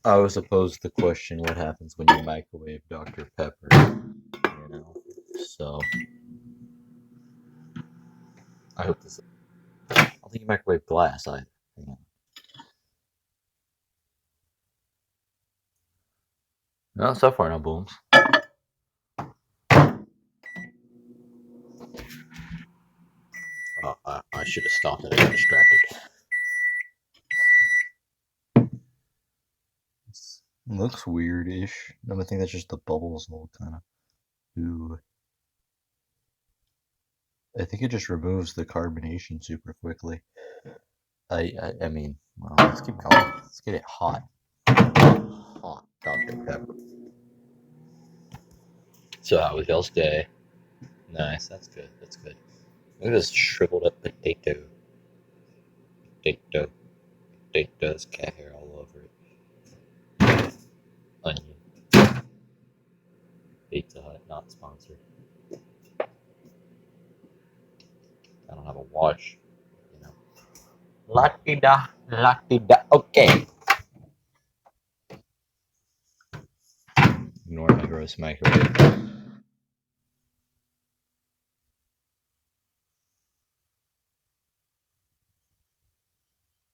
I was supposed to question what happens when you microwave Dr. Pepper, you know. So I hope this. I don't think you microwave glass either. You know. No, so far no booms. I should have stopped it. I got distracted. It looks weird-ish. I think that's just the bubbles all kind of. Ooh. I think it just removes the carbonation super quickly. I mean, well, let's keep going. Let's get it hot. Hot Dr. Pepper. So how was y'all's day? Nice, that's good. That's good. Look at this shriveled up potato. Potato. Potatoes, cat hair all over it. Onion. Pizza Hut, not sponsored. I don't have a wash, you know. La-di-da, la-di-da. Okay. Ignore my gross microwave.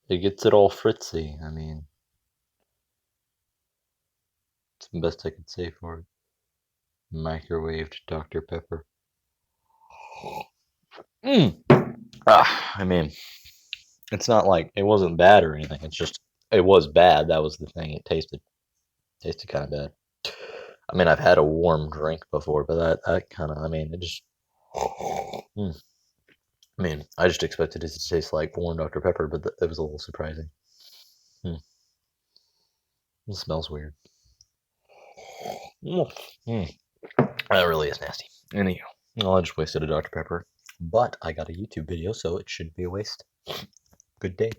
It gets it all fritzy. I mean, it's the best I could say for it. Microwaved Dr. Pepper. I mean, it's not like it wasn't bad or anything. It's just it was bad. That was the thing. It tasted kind of bad. I mean, I've had a warm drink before, but that kind of. I mean, it just. I mean, I just expected it to taste like warm Dr. Pepper, but it was a little surprising. It smells weird. That really is nasty. Anyhow, well, I just wasted a Dr. Pepper, but I got a YouTube video, so it shouldn't be a waste. Good day.